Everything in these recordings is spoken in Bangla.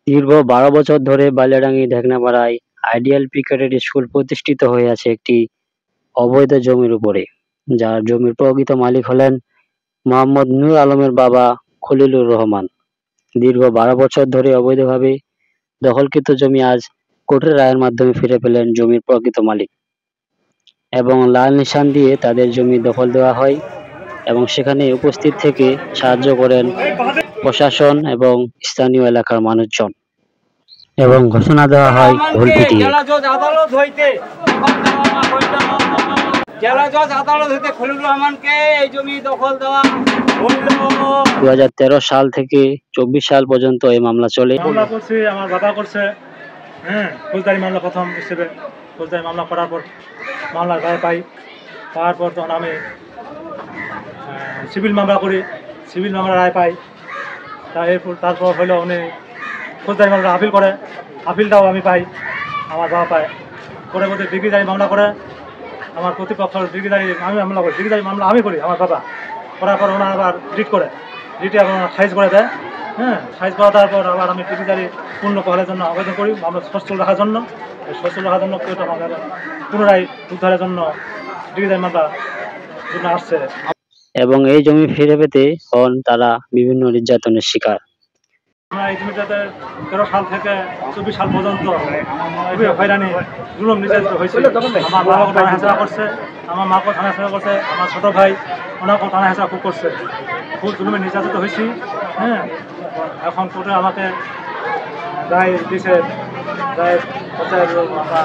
দীর্ঘ ১২ বছর ধরে বালিয়াডাঙ্গি ঢেকনাপাড়ায় আইডিয়াল প্রি ক্যাডেট স্কুল প্রতিষ্ঠিত হয়ে আছে একটি অবৈধ জমির উপরে, যার জমির প্রকৃত মালিক হলেন মোহাম্মদ নূর আলমের বাবা খলিলুর রহমান। দীর্ঘ ১২ বছর ধরে অবৈধভাবে দখলকৃত জমি আজ কোর্টের রায়ের মাধ্যমে ফিরে পেলেন জমির প্রকৃত মালিক এবং লাল নিশান দিয়ে তাদের জমি দখল দেওয়া হয় এবং সেখানে উপস্থিত থেকে সাহায্য করেন প্রশাসন এবং স্থানীয় এলাকার মানুষজন এবং ঘোষণা দেওয়া হয় ঢোল পিটিয়ে। জেলা জজ আদালত হইতে খলিলুর রহমানকে এই জমি দখল দেওয়া হইল। ২০১৩ সাল থেকে ২৪ সাল পর্যন্ত এই মামলা চলে। মামলা করছি, আমার বাবা করছে, ফৌজদারি মামলা প্রথম হিসেবে। ফৌজদারি মামলা করার পর মামলার রায় পাওয়ার পর তখন আমি সিভিল মামলা করি, সিভিল মামলা রায় পাই। তারপর হইলো উনি ফৌজদারি মামলা আপিল করে, আপিলটাও আমি পাই, আমার বাবা পায়। করে বলতে ডিগ্রিদারি মামলা করে, আমার প্রতিপক্ষ ডিগ্রিদারি আমি মামলা করি, ডিগ্রিদারি মামলা আমি করি, আমার বাবা করার পর ওনার আবার রিট করে, রিটে আবার খারিজ করে দেয়। খারিজ করা দেওয়ার পর আবার আমি ডিগ্রিদারি পূর্ণ করার জন্য আবেদন করি, মামলা সচ্ছল রাখার জন্য। সচ্ছল রাখার জন্য পুনরায় উদ্ধারের জন্য ডিগ্রিদারি মামলা জন্য আসছে। এবং এই জমি ফিরে পেতে হন তারা বিভিন্ন নির্যাতনের শিকার। আমরা এই জমিটাতে ১৩ সাল থেকে ২৪ সাল পর্যন্ত খুবই হয়রানি জুলুম নির্যাতিত হয়েছিল। আমার বাবাকে থানা হেঁচড়া করছে, আমার মাকেও থানা হেঁচড়া করছে, আমার ছোটো ভাই ওনাকেও থানা হেঁচড়া খুব করছে। খুব জুলুমে নির্যাতিত হয়েছি। এখন কোর্টে আমাকে রায় দিয়েছে, রায় পঞ্চায়েত আমরা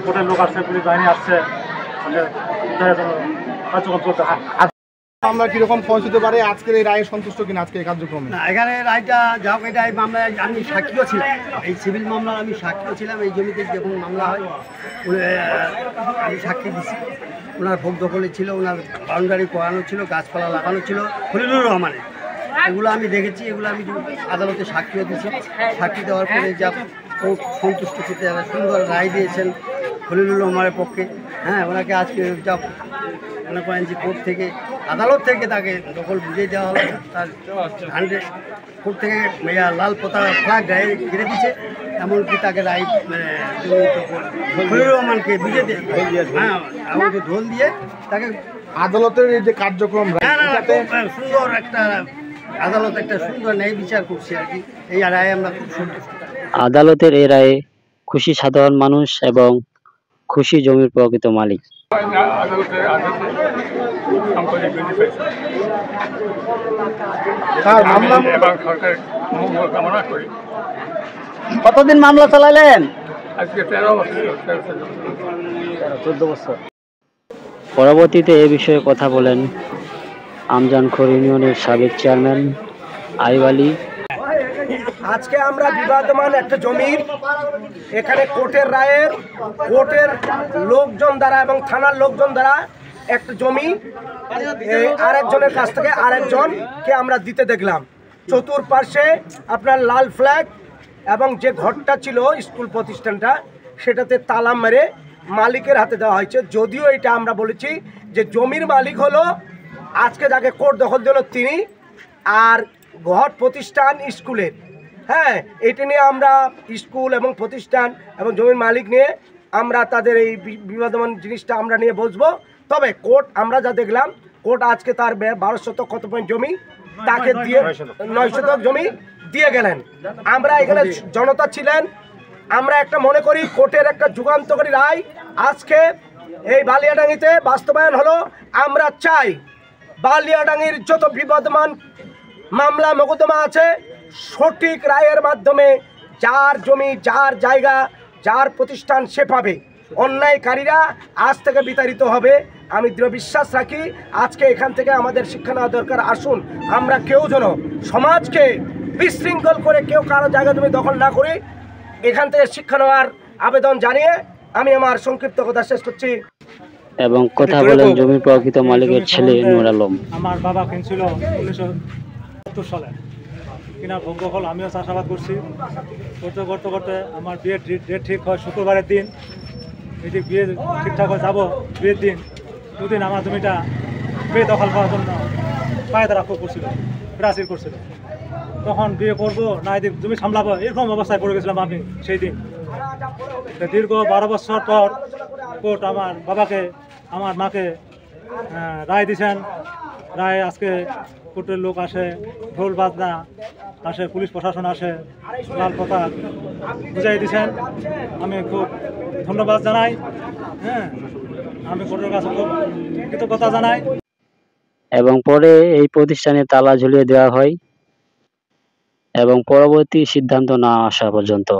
কোর্টের লোক আসছে, পুলিশ বাহিনী আসছে, উদ্ধারের জন্য কার্যক্রম চলতে হয়। মামলা কিরকম পৌঁছতে পারে, আজকের এই রায়ে সন্তুষ্ট কিনা আজকে এই কার্যক্রমে? না, এখানে রায়টা যাও, এটা এই মামলায় আমি সাক্ষীও ছিলাম, এই সিভিল মামলার আমি সাক্ষীও ছিলাম। এই জমিতে যখন মামলা হয় আমি সাক্ষী দিচ্ছি। ওনার ভোগ দখলে ছিল, ওনার বাউন্ডারি করানো ছিল, গাছপালা লাগানো ছিল খলিলুর রহমানের। এগুলো আমি দেখেছি, এগুলো আমি আদালতে সাক্ষীও দিচ্ছি। সাক্ষী দেওয়ার পরে যা খুব সন্তুষ্ট চিত্তে একটা সুন্দর রায় দিয়েছেন খলিলুর রহমানের পক্ষে। ওনাকে আজকে যা মনে করেন যে কোর্ট থেকে আদালত থেকে তাকে দখল বুঝিয়ে দেওয়া হলো, তার 100 কোর্ট থেকে লাল পতাকা ফ্ল্যাগ গায়ে ঘিরে দিচ্ছে, এমনকি তাকে রায় খলিলুর রহমানকে বুঝিয়ে দিয়ে আমাকে ঢোল দিয়ে তাকে আদালতের এই যে কার্যক্রম সুন্দর একটা আদালত একটা সুন্দর ন্যায় বিচার করছে আর কি। এই রায়ে আমরা খুব সন্তুষ্ট। আদালতের এই রায়ে খুশি সাধারণ মানুষ এবং খুশি জমির প্রকৃত মালিক। কতদিন মামলা চালালেন? 14 বছর। পরবর্তীতে এ বিষয়ে কথা বলেন আমজানখোর ইউনিয়নের সাবেক চেয়ারম্যান আইয়ুব আলী। আজকে আমরা বিবাদমান একটা জমির এখানে কোর্টের রায়ের লোকজন দ্বারা এবং থানার লোকজন দ্বারা একটা জমি আরেকজনের কাছ থেকে আরেকজনকে আমরা দিতে দেখলাম। চতুর্পাশে আপনার লাল ফ্ল্যাগ এবং যে ঘরটা ছিল স্কুল প্রতিষ্ঠানটা সেটাতে তালা মেরে মালিকের হাতে দেওয়া হয়েছে। যদিও এটা আমরা বলেছি যে জমির মালিক হলো আজকে যাকে কোর্ট দখল দিল তিনি, আর ঘর প্রতিষ্ঠান স্কুলের। এটা নিয়ে আমরা স্কুল এবং প্রতিষ্ঠান এবং জমির মালিক নিয়ে আমরা তাদের এই বিবাদমান জিনিসটা আমরা নিয়ে বসবো। তবে কোর্ট আমরা যা দেখলাম, কোর্ট আজকে তার 1200 কত পয়েন্ট জমি তাকে দিয়ে 900 জমি দিয়ে গেলেন। আমরা এখানে জনতা ছিলেন, আমরা একটা মনে করি কোর্টের একটা যুগান্তকারী রায় আজকে এই বালিয়াডাঙ্গিতে বাস্তবায়ন হলো। আমরা চাই বালিয়াডাঙ্গির যত বিবাদমান মামলা মোকদ্দমা আছে সঠিক রায়ের মাধ্যমে যার জমি, যার জায়গা, যার প্রতিষ্ঠান সে পাবে। অন্যায়কারীরা আজ থেকে বিতাড়িত হবে আমি দৃঢ় বিশ্বাস রাখি। আজকে এখান থেকে আমাদের শিক্ষা নেওয়া দরকার। আসুন আমরা কেউ যেন সমাজকে বিশৃঙ্খল করে কেউ কারো জায়গা জমি দখল না করি, এখান থেকে শিক্ষা নেওয়ার আবেদন জানিয়ে আমি আমার সংক্ষিপ্ত কথা শেষ করছি। এবং কথা বলেন জমির প্রকৃত মালিকের ছেলে নূর আলম। আমার বাবা কিনছিল 1970 সালে, কিনা ভোগ দখল আমিও চাষাবাদ করছি। করতে করতে আমার বিয়ের ডেট ঠিক হয় শুক্রবারের দিন। এদিক বিয়ে ঠিকঠাক হয়ে যাবো, বিয়ের দিন দুদিন আমার জমিটা বিয়ে দখল করার জন্য পায়ে তারা খুব করছিল, প্রাচীর করছিল। তখন বিয়ে করবো না এদিক জমি সামলাবো, এরকম অবস্থায় পড়ে গেছিলাম আমি সেই দিন। তো দীর্ঘ 12 বছর পর কোর্ট আমার বাবাকে আমার মাকে রায় দিয়েছেন। রায় আজকে কোর্টের লোক আসে, ঢোল বাজনা আসে, পুলিশ প্রশাসন আসে, লাল পতাকা বুঝাই দিয়েছেন। আমি খুব ধন্যবাদ জানাই। হ্যাঁ, আমি কোর্টের কাছে খুব কৃতজ্ঞতা জানাই। এবং পরে এই প্রতিষ্ঠানে তালা ঝুলিয়ে দেওয়া হয় এবং পরবর্তী সিদ্ধান্ত না আসা পর্যন্ত।